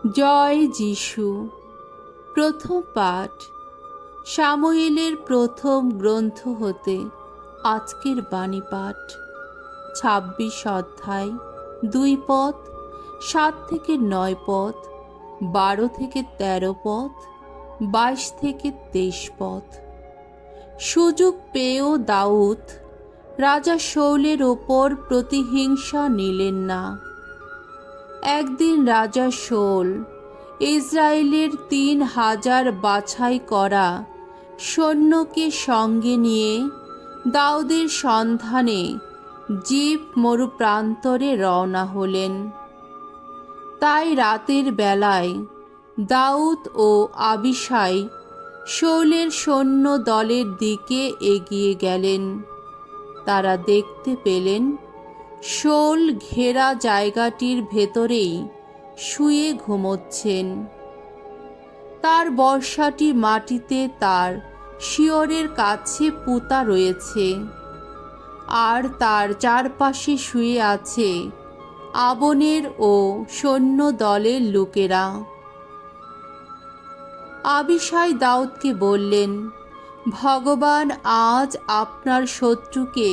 জয় যিশু। প্রথম পাঠ সামুয়েলের প্রথম গ্রন্থ হতে আজকের বাণী পাঠ ২৬ অধ্যায় ২ পদ, ৭ থেকে ৯ পদ, ১২ থেকে ১৩ পদ, ২২ থেকে ২৩ পদ। সুযোগ পেয়েও দাউদ রাজা শাউলের ওপর প্রতিহিংসা নিলেন না। একদিন রাজা শাউল ইসরায়েলের ৩,০০০ বাছাই করা সৈন্যকে সঙ্গে নিয়ে দাউদের সন্ধানে জিফ মরুপ্রান্তরে রওনা হলেন। তাই রাতের বেলায় দাউদ ও আবিশাই শাউলের সৈন্য দলের দিকে এগিয়ে গেলেন। তারা দেখতে পেলেন শাউল ঘেরা জায়গাটির ভেতরেই শুয়ে ঘুমোচ্ছেন। তার বর্শাটি মাটিতে তার শিয়রের কাছে পুঁতা রয়েছে, আর তার চারপাশে শুয়ে আছে আবনের ও সৈন্য দলের লোকেরা। আবিশাই দাউদকে বললেন, ভগবান আজ আপনার শত্রুকে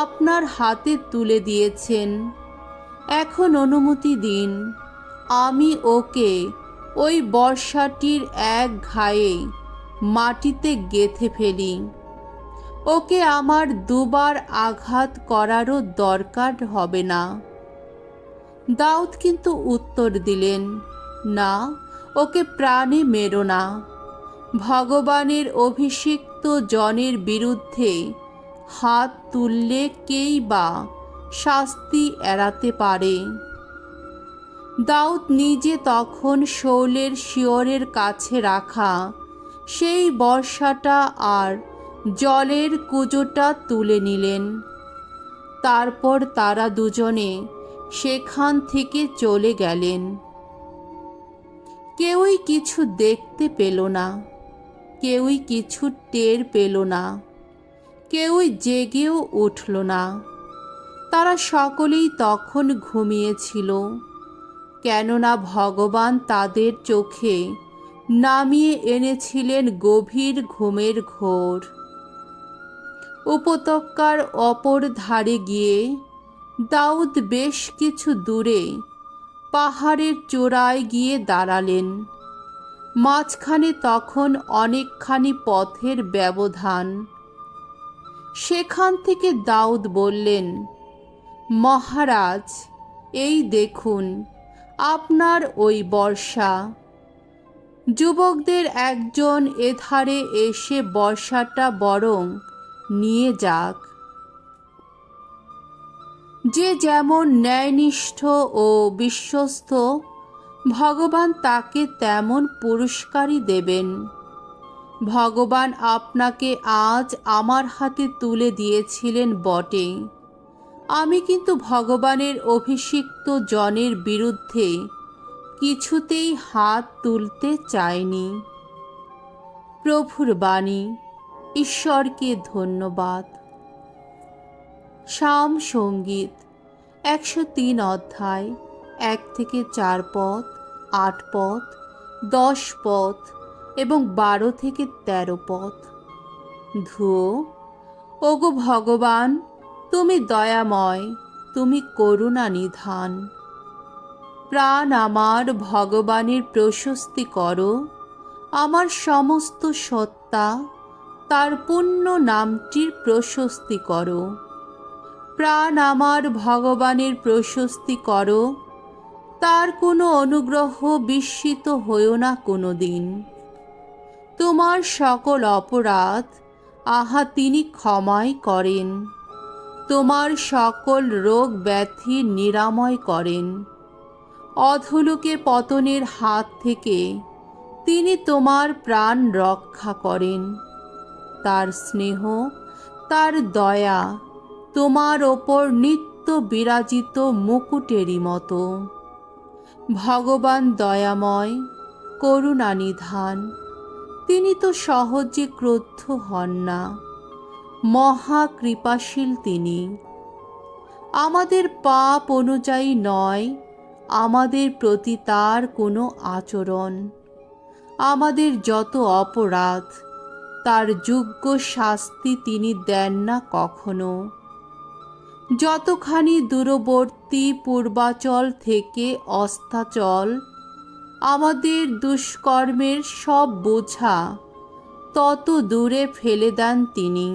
আপনার হাতে তুলে দিয়েছেন। এখন অনুমতি দিন, আমি ওকে ওই বর্শাটির এক ঘায়ে মাটিতে গেঁথে ফেলি। ওকে আমার দুবার আঘাত করারও দরকার হবে না। দাউদ কিন্তু উত্তর দিলেন, না, ওকে প্রাণে মেরো না। ভগবানের অভিষিক্ত জনের বিরুদ্ধে হাত তুললে কেই বা শাস্তি এড়াতে পারে। দাউদ নিজে তখন শাউলের শিয়রের কাছে রাখা সেই বর্শাটা আর জলের কুজোটা তুলে নিলেন। তারপর তারা দুজনে সেখান থেকে চলে গেলেন। কেউই কিছু দেখতে পেল না, কেউই কিছু টের পেল না, কেউই জেগেও উঠল না। তারা সকলেই তখন ঘুমিয়েছিল, কেননা ভগবান তাদের চোখে নামিয়ে এনেছিলেন গভীর ঘুমের ঘোর। উপত্যকার অপর ধারে গিয়ে দাউদ বেশ কিছু দূরে পাহাড়ের চূড়ায় গিয়ে দাঁড়ালেন। মাঝখানে তখন অনেকখানি পথের ব্যবধান। সেখান থেকে দাউদ বললেন, মহারাজ, এই দেখুন আপনার ওই বর্শা। যুবকদের একজন এধারে এসে বর্শাটা বরং নিয়ে যাক। যে যেমন ন্যায়নিষ্ঠ ও বিশ্বস্ত, ভগবান তাকে তেমন পুরস্কারই দেবেন। ভগবান আপনাকে আজ আমার হাতে তুলে দিয়েছিলেন বটে, আমি কিন্তু ভগবানের অভিষিক্ত জনের বিরুদ্ধে কিছুতেই হাত তুলতে চাইনি। প্রভুর বাণী। ঈশ্বরকে ধন্যবাদ। সাম সঙ্গীত ১০৩ অধ্যায় ১ থেকে ৪ পদ, ৮ পদ, ১০ পদ এবং ১২ থেকে ১৩ পদ। ধুয়ো। ওগো ভগবান, তুমি দয়াময়, তুমি করুণা নিধান। প্রাণ আমার ভগবানের প্রশস্তি করো, আমার সমস্ত সত্তা তার পুণ্য নামটির প্রশস্তি করো। প্রাণ আমার ভগবানের প্রশস্তি করো, তার কোনো অনুগ্রহ বিস্মিত হইও না কোনো দিন। তোমার সকল অপরাধ তিনি ক্ষমাই করেন, তোমার সকল রোগ ব্যাধি নিরাময় করেন। অধোলোকে পতনের হাত থেকে তিনি তোমার প্রাণ রক্ষা করেন। তার স্নেহ, তার দয়া তোমার ওপর নিত্য বিরাজিত মুকুটেরই মতো। ভগবান দয়াময়, করুণানিধান, তিনি তো সহজে ক্রুদ্ধ হন না, মহা কৃপাশীল তিনি। আমাদের পাপ অনুযায়ী নয়, আমাদের প্রতি তার কোনো আচরণ, আমাদের যত অপরাধ, তার যোগ্য শাস্তি তিনি দেন না কখনো। যতখানি দূরবর্তী পূর্বাচল থেকে অস্তাচল আমাদের দুষ্কর্মের সব বোঝা তত দূরে ফেলে দেন তিনি।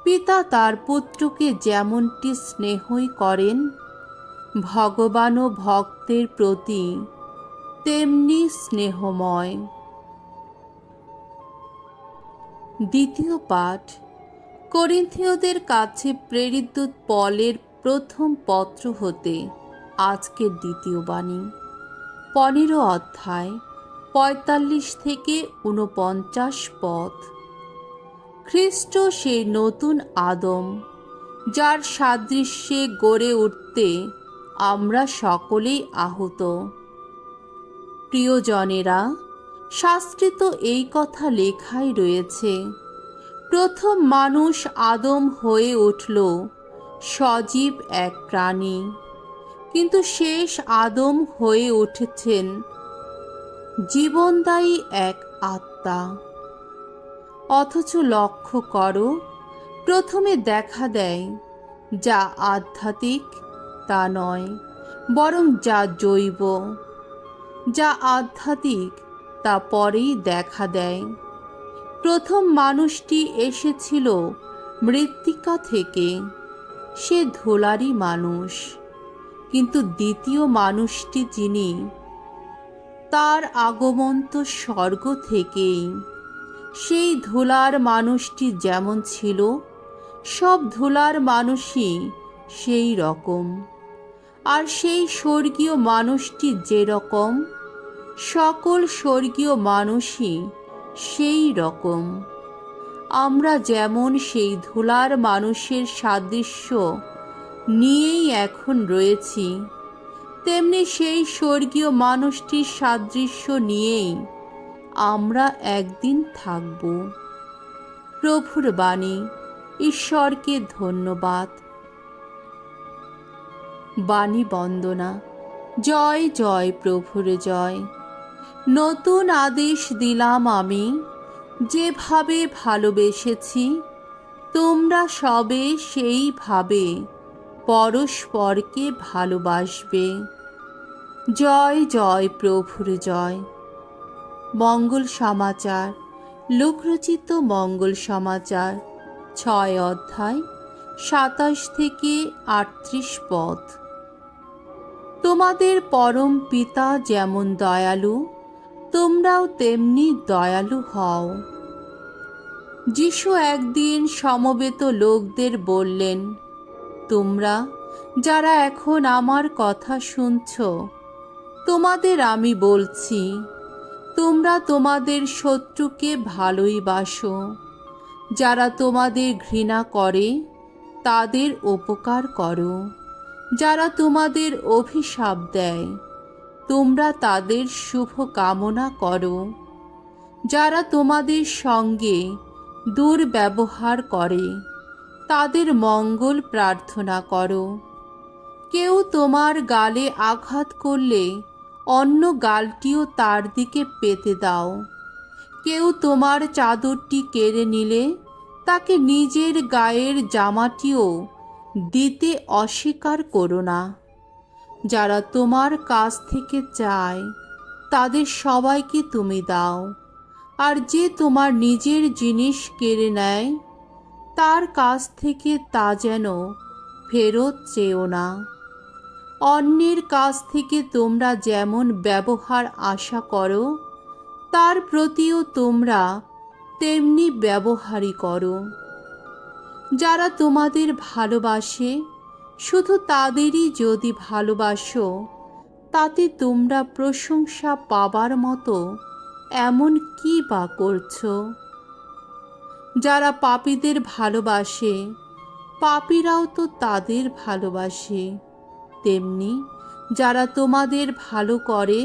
পিতা তার পুত্রকে যেমনটি স্নেহই করেন, ভগবানও ভক্তের প্রতি তেমনি স্নেহময়। দ্বিতীয় পাঠ করিন্থীয়দের কাছে প্রেরিত পলের প্রথম পত্র হতে আজকের দ্বিতীয় বাণী, 15 অধ্যায় 45 থেকে 49 পদ। খ্রিস্ট সেই নতুন আদম, যার সাদৃশ্যে গড়ে উঠতে আমরা সকলেই আহত। প্রিয়জনেরা, শাস্ত্রে তো এই কথা লেখাই রয়েছে, প্রথম মানুষ আদম হয়ে উঠল সজীব এক প্রাণী, কিন্তু শেষ আদম হয়ে উঠেছেন জীবনদায়ী এক আত্মা। অথচ লক্ষ্য করো, প্রথমে দেখা দেয় যা আধ্যাত্মিক তা নয়, বরং যা জৈব। যা আধ্যাত্মিক তা পরেই দেখা দেয়। প্রথম মানুষটি এসেছিল মৃত্তিকা থেকে, সে ধুলারই মানুষ, কিন্তু দ্বিতীয় মানুষটি যিনি, তার আগমন তো স্বর্গ থেকেই। সেই ধুলার মানুষটি যেমন ছিল, সব ধুলার মানুষই সেই রকম। আর সেই স্বর্গীয় মানুষটি যেরকম, সকল স্বর্গীয় মানুষই সেই রকম। আমরা যেমন সেই ধুলার মানুষের সাদৃশ্য নিয়েই এখন রয়েছি, তেমনি সেই স্বর্গীয় মানুষটির সাদৃশ্য নিয়েই আমরা একদিন থাকব। প্রভুর বাণী। ঈশ্বরকে ধন্যবাদ। বাণী বন্দনা। জয় জয় প্রভুর জয়। নতুন আদেশ দিলাম আমি, যেভাবে ভালোবেসেছি তোমরা সবে সেইভাবে পরস্পরকে ভালোবাসবে। জয় জয় প্রভুর জয়। মঙ্গল সমাচার। লোকরচিত মঙ্গল সমাচার 6 অধ্যায় 27 থেকে 38 পদ। তোমাদের পরম পিতা যেমন দয়ালু, তোমরাও তেমনি দয়ালু হও। যিশু একদিন সমবেত লোকদের বললেন, তোমরা যারা এখন আমার কথা শুনছ, তোমাদের আমি বলছি, তোমরা তোমাদের শত্রুকে ভালোই বাসো। যারা তোমাদের ঘৃণা করে তাদের উপকার করো। যারা তোমাদের অভিশাপ দেয়, তোমরা তাদের শুভ কামনা করো। যারা তোমাদের সঙ্গে দুর্ব্যবহার করে, তাদের মঙ্গল প্রার্থনা করো। কেউ তোমার গালে আঘাত করলে অন্য গালটিও তার দিকে পেতে দাও। কেউ তোমার চাদরটি কেড়ে নিলে তাকে নিজের গায়ের জামাটিও দিতে অস্বীকার করো না। যারা তোমার কাছ থেকে চায়, তাদের সবাইকে তুমি দাও। আর যে তোমার নিজের জিনিস কেড়ে নেয়, তার কাছ থেকে তা যেন ফেরত চেও না। অন্যের কাছ থেকে তোমরা যেমন ব্যবহার আশা করো, তার প্রতিও তোমরা তেমনি ব্যবহারই করো। যারা তোমাদের ভালোবাসে, শুধু তাদেরই যদি ভালোবাসো, তাতে তোমরা প্রশংসা পাবার মতো এমন কি বা করছো? যারা পাপীদের ভালোবাসে, পাপীরাও তো তাদের ভালোবাসে। তেমনি যারা তোমাদের ভালো করে,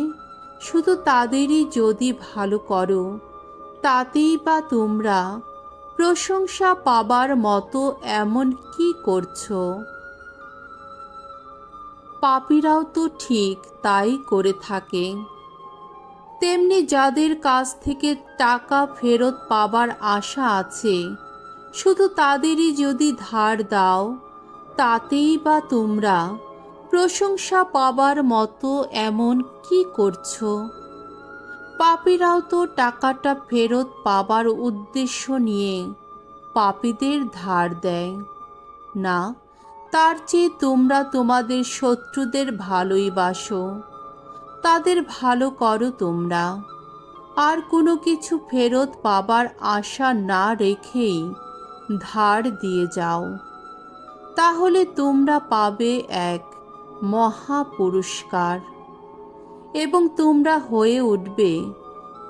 শুধু তাদেরই যদি ভালো করো, তাতেই বা তোমরা প্রশংসা পাবার মতো এমন কি করছো? পাপীরাও তো ঠিক তাই করে থাকে। তেমনি যাদের কাছ থেকে টাকা ফেরত পাবার আশা আছে, শুধু তাদেরই যদি ধার দাও, তাতেই বা তোমরা প্রশংসা পাবার মতো এমন কি করছো? পাপীরাও তো টাকাটা ফেরত পাবার উদ্দেশ্য নিয়ে পাপীদের ধার দেয় না? তার চেয়ে তোমরা তোমাদের শত্রুদের ভালোই বাসো, তাদের ভালো করো তোমরা, আর কোনো কিছু ফেরত পাবার আশা না রেখেই ধার দিয়ে যাও। তাহলে তোমরা পাবে এক মহা পুরস্কার, এবং তোমরা হয়ে উঠবে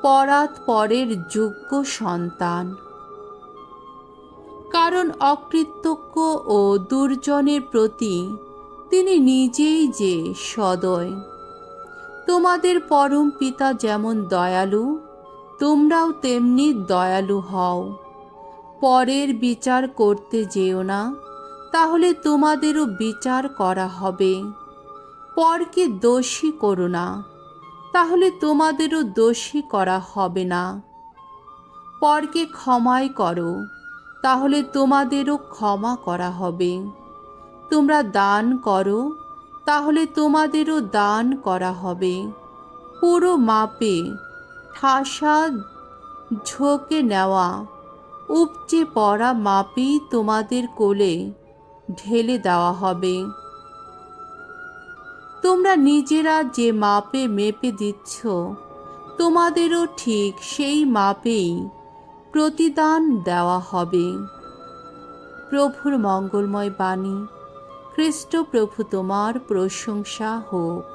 পরাৎপরের যোগ্য সন্তান। কারণ অকৃতজ্ঞ ও দুর্জনের প্রতি তিনি নিজেই যে সদয়। তোমাদের পরম পিতা যেমন দয়ালু, তোমরাও তেমনি দয়ালু হও। পরের বিচার করতে যেও না, তাহলে তোমাদেরও বিচার করা হবে। পরকে দোষী করো না, তাহলে তোমাদেরও দোষী করা হবে না। পরকে ক্ষমাই করো, তাহলে তোমাদেরও ক্ষমা করা হবে। তোমরা দান করো, তাহলে তোমাদেরও দান করা হবে। পুরো মাপে ঠাসা ঝোঁকে নেওয়া, উপচে পড়া মাপেই তোমাদের কোলে ঢেলে দেওয়া হবে। তোমরা নিজেরা যে মাপে মেপে দিচ্ছ, তোমাদেরও ঠিক সেই মাপেই প্রতিদান দেওয়া হবে। প্রভুর মঙ্গলময় বাণী। খ্রিস্ট প্রভু তোমার প্রশংসা হোক।